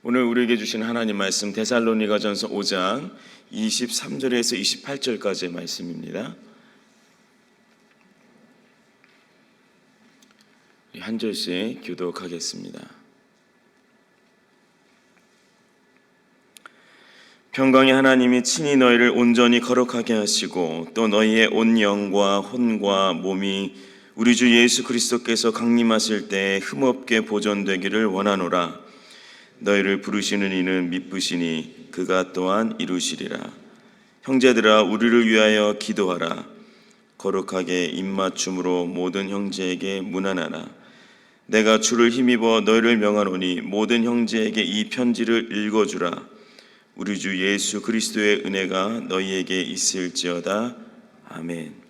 오늘 우리에게 주신 하나님 말씀 데살로니가전서 5장 23절에서 28절까지의 말씀입니다. 한 절씩 교독하겠습니다. 평강의 하나님이 친히 너희를 온전히 거룩하게 하시고 또 너희의 온 영과 혼과 몸이 우리 주 예수 그리스도께서 강림하실 때 흠없게 보존되기를 원하노라. 너희를 부르시는 이는 미쁘시니 그가 또한 이루시리라. 형제들아, 우리를 위하여 기도하라. 거룩하게 입맞춤으로 모든 형제에게 문안하라. 내가 주를 힘입어 너희를 명하노니 모든 형제에게 이 편지를 읽어주라. 우리 주 예수 그리스도의 은혜가 너희에게 있을지어다. 아멘.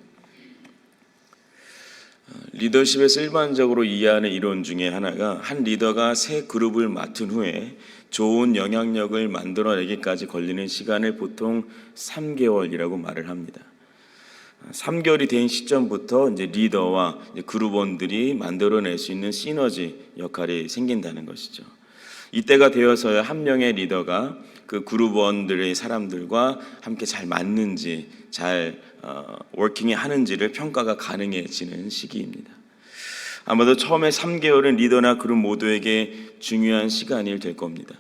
리더십에서 일반적으로 이해하는 이론 중에 하나가 한 리더가 새 그룹을 맡은 후에 좋은 영향력을 만들어내기까지 걸리는 시간을 보통 3개월이라고 말을 합니다. 3개월이 된 시점부터 이제 리더와 그룹원들이 만들어낼 수 있는 시너지 역할이 생긴다는 것이죠. 이때가 되어서야 한 명의 리더가 그 그룹원들의 사람들과 함께 잘 맞는지, 잘 워킹이 하는지를 평가가 가능해지는 시기입니다. 아마도 처음에 3개월은 리더나 그룹 모두에게 중요한 시간이 될 겁니다.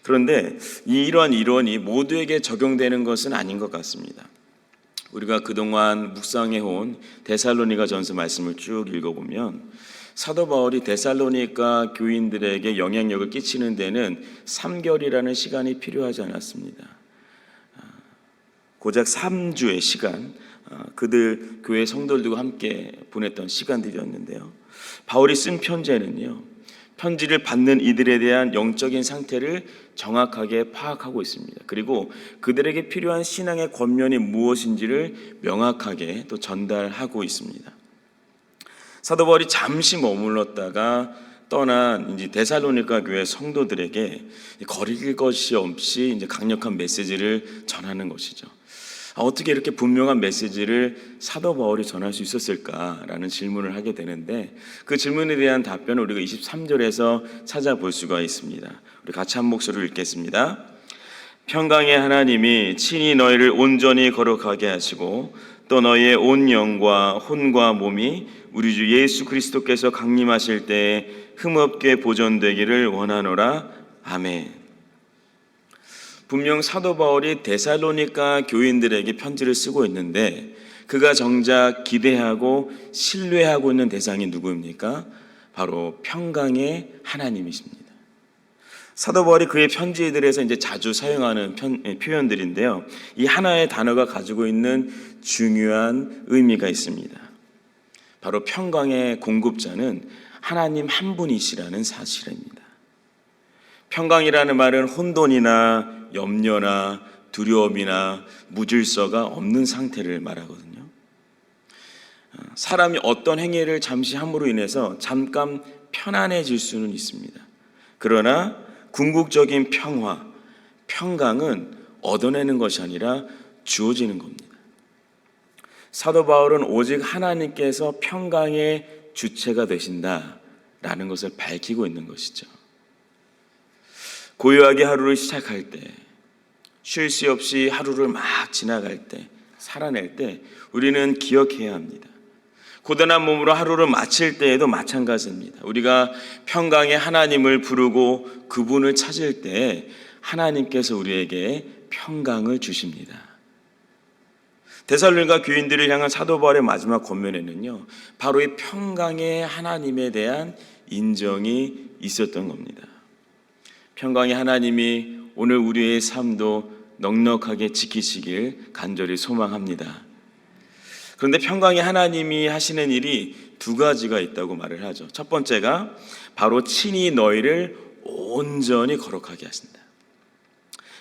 그런데 이러한 이론이 모두에게 적용되는 것은 아닌 것 같습니다. 우리가 그동안 묵상해온 데살로니가전서 말씀을 쭉 읽어보면 사도 바울이 데살로니가 교인들에게 영향력을 끼치는 데는 3개월이라는 시간이 필요하지 않았습니다. 고작 3주의 시간, 그들 교회 성도들과 함께 보냈던 시간들이었는데요. 바울이 쓴 편지에는요, 편지를 받는 이들에 대한 영적인 상태를 정확하게 파악하고 있습니다. 그리고 그들에게 필요한 신앙의 권면이 무엇인지를 명확하게 또 전달하고 있습니다. 사도 바울이 잠시 머물렀다가 떠난 이제 데살로니가 교회 성도들에게 거릴 것이 없이 이제 강력한 메시지를 전하는 것이죠. 어떻게 이렇게 분명한 메시지를 사도 바울이 전할 수 있었을까라는 질문을 하게 되는데, 그 질문에 대한 답변을 우리가 23절에서 찾아볼 수가 있습니다. 우리 같이 한 목소리로 읽겠습니다. 평강의 하나님이 친히 너희를 온전히 거룩하게 하시고 또 너희의 온 영과 혼과 몸이 우리 주 예수 그리스도께서 강림하실 때에 흠없게 보존되기를 원하노라. 아멘. 분명 사도 바울이 데살로니가 교인들에게 편지를 쓰고 있는데 그가 정작 기대하고 신뢰하고 있는 대상이 누구입니까? 바로 평강의 하나님이십니다. 사도 바울이 그의 편지들에서 이제 자주 사용하는 표현들인데요. 이 하나의 단어가 가지고 있는 중요한 의미가 있습니다. 바로 평강의 공급자는 하나님 한 분이시라는 사실입니다. 평강이라는 말은 혼돈이나 염려나 두려움이나 무질서가 없는 상태를 말하거든요. 사람이 어떤 행위를 잠시 함으로 인해서 잠깐 편안해질 수는 있습니다. 그러나 궁극적인 평화, 평강은 얻어내는 것이 아니라 주어지는 겁니다. 사도 바울은 오직 하나님께서 평강의 주체가 되신다라는 것을 밝히고 있는 것이죠. 고요하게 하루를 시작할 때, 쉴 새 없이 하루를 막 지나갈 때, 살아낼 때 우리는 기억해야 합니다. 고단한 몸으로 하루를 마칠 때에도 마찬가지입니다. 우리가 평강의 하나님을 부르고 그분을 찾을 때 하나님께서 우리에게 평강을 주십니다. 데살로니가 교인들을 향한 사도 바울의 마지막 권면에는요, 바로 이 평강의 하나님에 대한 인정이 있었던 겁니다. 평강의 하나님이 오늘 우리의 삶도 넉넉하게 지키시길 간절히 소망합니다. 그런데 평강의 하나님이 하시는 일이 두 가지가 있다고 말을 하죠. 첫 번째가 바로 친히 너희를 온전히 거룩하게 하신다.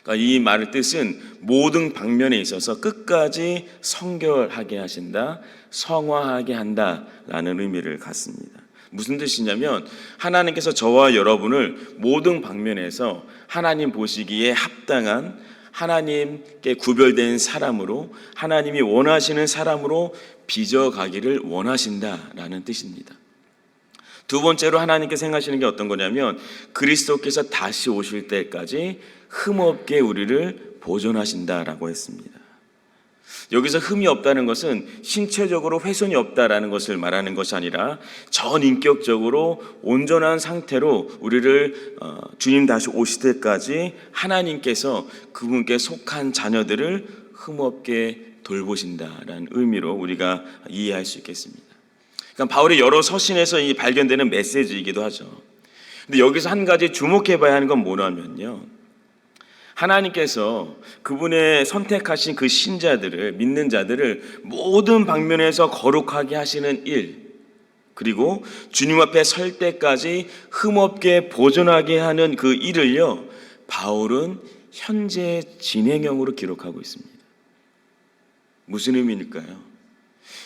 그러니까 이 말의 뜻은 모든 방면에 있어서 끝까지 성결하게 하신다, 성화하게 한다라는 의미를 갖습니다. 무슨 뜻이냐면 하나님께서 저와 여러분을 모든 방면에서 하나님 보시기에 합당한, 하나님께 구별된 사람으로, 하나님이 원하시는 사람으로 빚어가기를 원하신다라는 뜻입니다. 두 번째로 하나님께서 생각하시는 게 어떤 거냐면 그리스도께서 다시 오실 때까지 흠없게 우리를 보존하신다라고 했습니다. 여기서 흠이 없다는 것은 신체적으로 훼손이 없다라는 것을 말하는 것이 아니라 전인격적으로 온전한 상태로 우리를 주님 다시 오실 때까지 하나님께서 그분께 속한 자녀들을 흠없게 돌보신다라는 의미로 우리가 이해할 수 있겠습니다. 그러니까 바울의 여러 서신에서 이 발견되는 메시지이기도 하죠. 근데 여기서 한 가지 주목해 봐야 하는 건 뭐냐면요, 하나님께서 그분의 선택하신 그 신자들을, 믿는 자들을 모든 방면에서 거룩하게 하시는 일, 그리고 주님 앞에 설 때까지 흠없게 보존하게 하는 그 일을요, 바울은 현재 진행형으로 기록하고 있습니다. 무슨 의미일까요?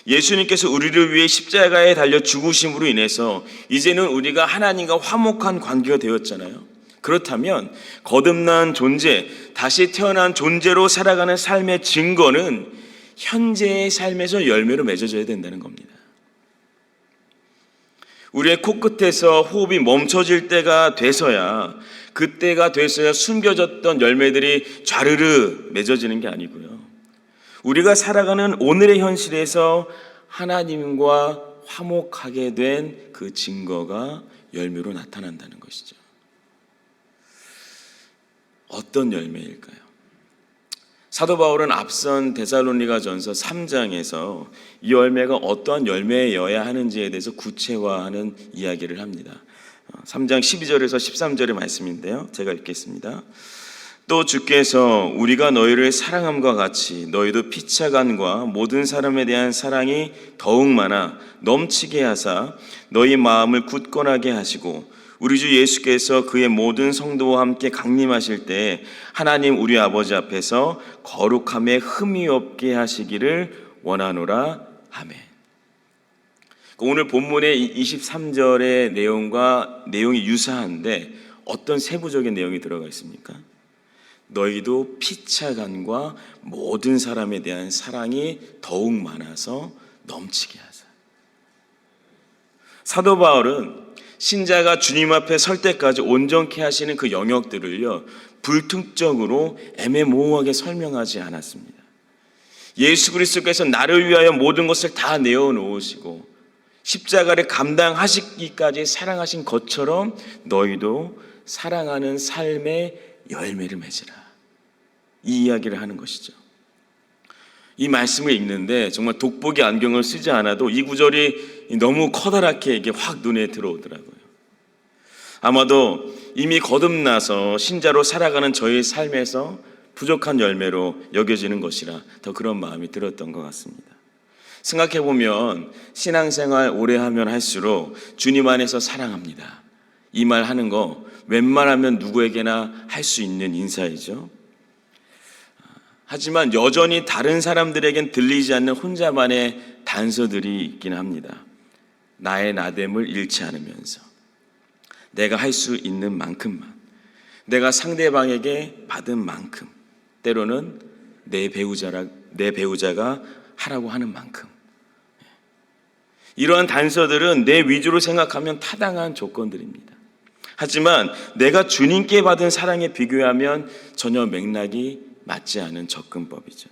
예수님께서 우리를 위해 십자가에 달려 죽으심으로 인해서 이제는 우리가 하나님과 화목한 관계가 되었잖아요. 그렇다면 거듭난 존재, 다시 태어난 존재로 살아가는 삶의 증거는 현재의 삶에서 열매로 맺어져야 된다는 겁니다. 우리의 코끝에서 호흡이 멈춰질 때가 돼서야, 그때가 돼서야 숨겨졌던 열매들이 좌르르 맺어지는 게 아니고요, 우리가 살아가는 오늘의 현실에서 하나님과 화목하게 된 그 증거가 열매로 나타난다는 것이죠. 어떤 열매일까요? 사도 바울은 앞선 데살로니가전서 3장에서 이 열매가 어떠한 열매여야 하는지에 대해서 구체화하는 이야기를 합니다. 3장 12절에서 13절의 말씀인데요, 제가 읽겠습니다. 또 주께서 우리가 너희를 사랑함과 같이 너희도 피차간과 모든 사람에 대한 사랑이 더욱 많아 넘치게 하사 너희 마음을 굳건하게 하시고 우리 주 예수께서 그의 모든 성도와 함께 강림하실 때 하나님 우리 아버지 앞에서 거룩함에 흠이 없게 하시기를 원하노라. 아멘. 오늘 본문의 23절의 내용과 내용이 유사한데 어떤 세부적인 내용이 들어가 있습니까? 너희도 피차간과 모든 사람에 대한 사랑이 더욱 많아서 넘치게 하사. 사도 바울은 신자가 주님 앞에 설 때까지 온전케 하시는 그 영역들을요, 불특정으로 애매모호하게 설명하지 않았습니다. 예수 그리스도께서 나를 위하여 모든 것을 다 내어놓으시고 십자가를 감당하시기까지 사랑하신 것처럼 너희도 사랑하는 삶의 열매를 맺으라, 이 이야기를 하는 것이죠. 이 말씀을 읽는데 정말 돋보기 안경을 쓰지 않아도 이 구절이 너무 커다랗게 이게 확 눈에 들어오더라고요. 아마도 이미 거듭나서 신자로 살아가는 저의 삶에서 부족한 열매로 여겨지는 것이라 더 그런 마음이 들었던 것 같습니다. 생각해보면 신앙생활 오래 하면 할수록 주님 안에서 사랑합니다, 이 말 하는 거 웬만하면 누구에게나 할 수 있는 인사이죠. 하지만 여전히 다른 사람들에겐 들리지 않는 혼자만의 단서들이 있긴 합니다. 나의 나됨을 잃지 않으면서 내가 할 수 있는 만큼만, 내가 상대방에게 받은 만큼, 때로는 내 배우자가 하라고 하는 만큼, 이러한 단서들은 내 위주로 생각하면 타당한 조건들입니다. 하지만 내가 주님께 받은 사랑에 비교하면 전혀 맥락이 맞지 않은 접근법이죠.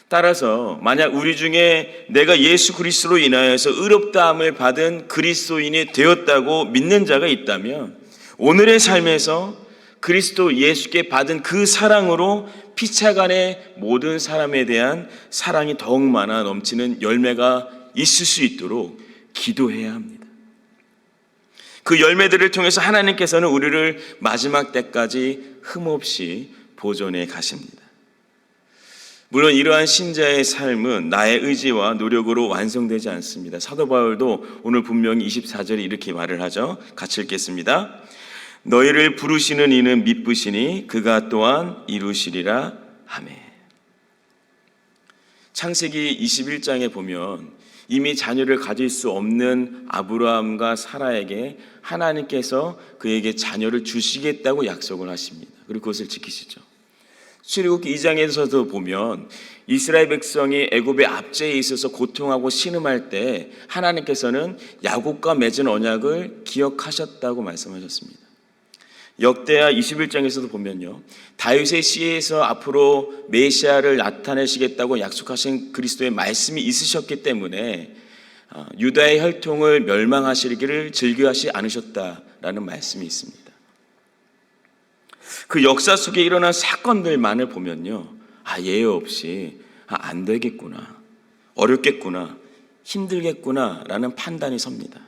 따라서 만약 우리 중에 내가 예수 그리스도로 인하여서 의롭다함을 받은 그리스도인이 되었다고 믿는 자가 있다면 오늘의 삶에서 그리스도 예수께 받은 그 사랑으로 피차간의 모든 사람에 대한 사랑이 더욱 많아 넘치는 열매가 있을 수 있도록 기도해야 합니다. 그 열매들을 통해서 하나님께서는 우리를 마지막 때까지 흠없이 보존해 가십니다. 물론 이러한 신자의 삶은 나의 의지와 노력으로 완성되지 않습니다. 사도 바울도 오늘 분명히 24절에 이렇게 말을 하죠. 같이 읽겠습니다. 너희를 부르시는 이는 미쁘시니 그가 또한 이루시리라. 아멘. 창세기 21장에 보면 이미 자녀를 가질 수 없는 아브라함과 사라에게 하나님께서 그에게 자녀를 주시겠다고 약속을 하십니다. 그리고 그것을 지키시죠. 출애굽기 2장에서도 보면 이스라엘 백성이 애굽의 압제에 있어서 고통하고 신음할 때 하나님께서는 야곱과 맺은 언약을 기억하셨다고 말씀하셨습니다. 역대하 21장에서도 보면요, 다윗의 씨에서 앞으로 메시아를 나타내시겠다고 약속하신 그리스도의 말씀이 있으셨기 때문에 유다의 혈통을 멸망하시기를 즐겨하지 않으셨다라는 말씀이 있습니다. 그 역사 속에 일어난 사건들만을 보면요, 예외 없이 안 되겠구나, 어렵겠구나, 힘들겠구나 라는 판단이 섭니다.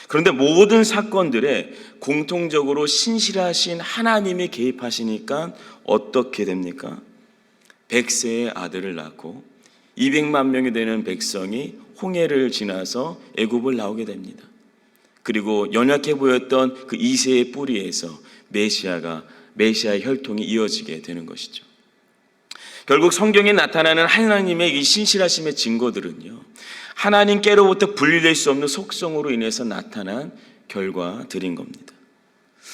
그런데 모든 사건들에 공통적으로 신실하신 하나님이 개입하시니까 어떻게 됩니까? 100세의 아들을 낳고 200만 명이 되는 백성이 홍해를 지나서 애굽을 나오게 됩니다. 그리고 연약해 보였던 그 이새의 뿌리에서 메시아의 혈통이 이어지게 되는 것이죠. 결국 성경에 나타나는 하나님의 이 신실하심의 증거들은요, 하나님께로부터 분리될 수 없는 속성으로 인해서 나타난 결과들인 겁니다.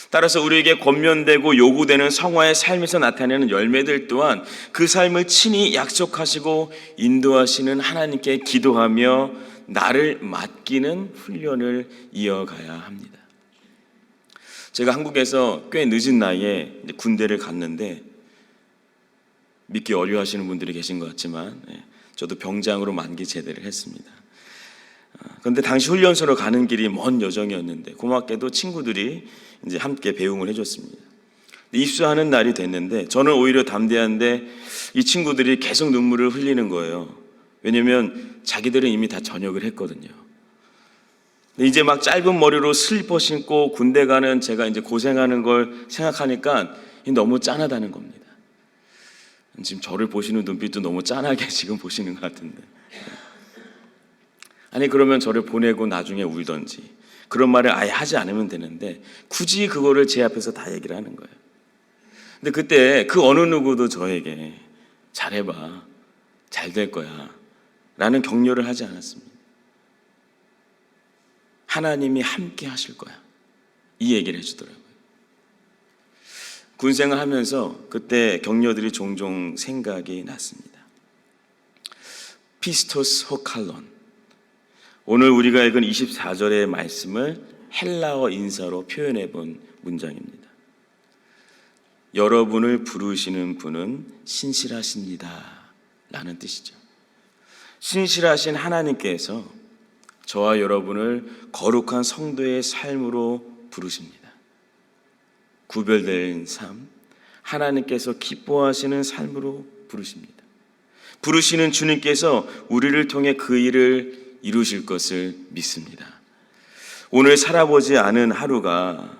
따라서 우리에게 권면되고 요구되는 성화의 삶에서 나타내는 열매들 또한 그 삶을 친히 약속하시고 인도하시는 하나님께 기도하며 나를 맡기는 훈련을 이어가야 합니다. 제가 한국에서 꽤 늦은 나이에 군대를 갔는데, 믿기 어려워하시는 분들이 계신 것 같지만 저도 병장으로 만기 제대를 했습니다. 그런데 당시 훈련소로 가는 길이 먼 여정이었는데 고맙게도 친구들이 이제 함께 배웅을 해줬습니다. 입수하는 날이 됐는데 저는 오히려 담대한데 이 친구들이 계속 눈물을 흘리는 거예요. 왜냐면 자기들은 이미 다 전역을 했거든요. 이제 막 짧은 머리로 슬리퍼 신고 군대 가는 제가 이제 고생하는 걸 생각하니까 너무 짠하다는 겁니다. 지금 저를 보시는 눈빛도 너무 짠하게 지금 보시는 것 같은데, 아니 그러면 저를 보내고 나중에 울던지 그런 말을 아예 하지 않으면 되는데 굳이 그거를 제 앞에서 다 얘기를 하는 거예요. 근데 그때 그 어느 누구도 저에게 잘해봐, 잘 될 거야 라는 격려를 하지 않았습니다. 하나님이 함께 하실 거야, 이 얘기를 해주더라고요. 군생을 하면서 그때 격려들이 종종 생각이 났습니다. 피스토스 호칼론, 오늘 우리가 읽은 24절의 말씀을 헬라어 인사로 표현해 본 문장입니다. 여러분을 부르시는 분은 신실하십니다 라는 뜻이죠. 신실하신 하나님께서 저와 여러분을 거룩한 성도의 삶으로 부르십니다. 구별된 삶, 하나님께서 기뻐하시는 삶으로 부르십니다. 부르시는 주님께서 우리를 통해 그 일을 이루실 것을 믿습니다. 오늘 살아보지 않은 하루가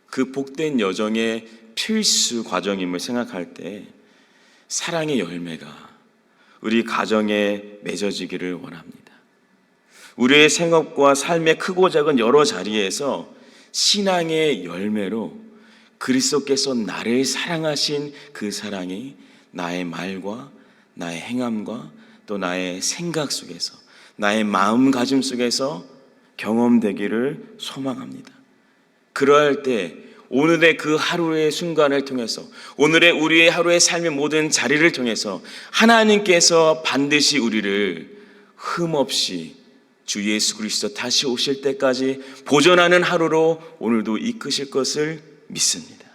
그 복된 여정의 필수 과정임을 생각할 때 사랑의 열매가 우리 가정에 맺어지기를 원합니다. 우리의 생업과 삶의 크고 작은 여러 자리에서 신앙의 열매로 그리스도께서 나를 사랑하신 그 사랑이 나의 말과 나의 행함과 또 나의 생각 속에서, 나의 마음가짐 속에서 경험되기를 소망합니다. 그러할 때 오늘의 그 하루의 순간을 통해서, 오늘의 우리의 하루의 삶의 모든 자리를 통해서 하나님께서 반드시 우리를 흠없이 주 예수 그리스도 다시 오실 때까지 보존하는 하루로 오늘도 이끄실 것을 믿습니다.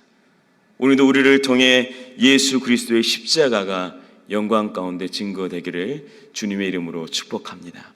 오늘도 우리를 통해 예수 그리스도의 십자가가 영광 가운데 증거되기를 주님의 이름으로 축복합니다.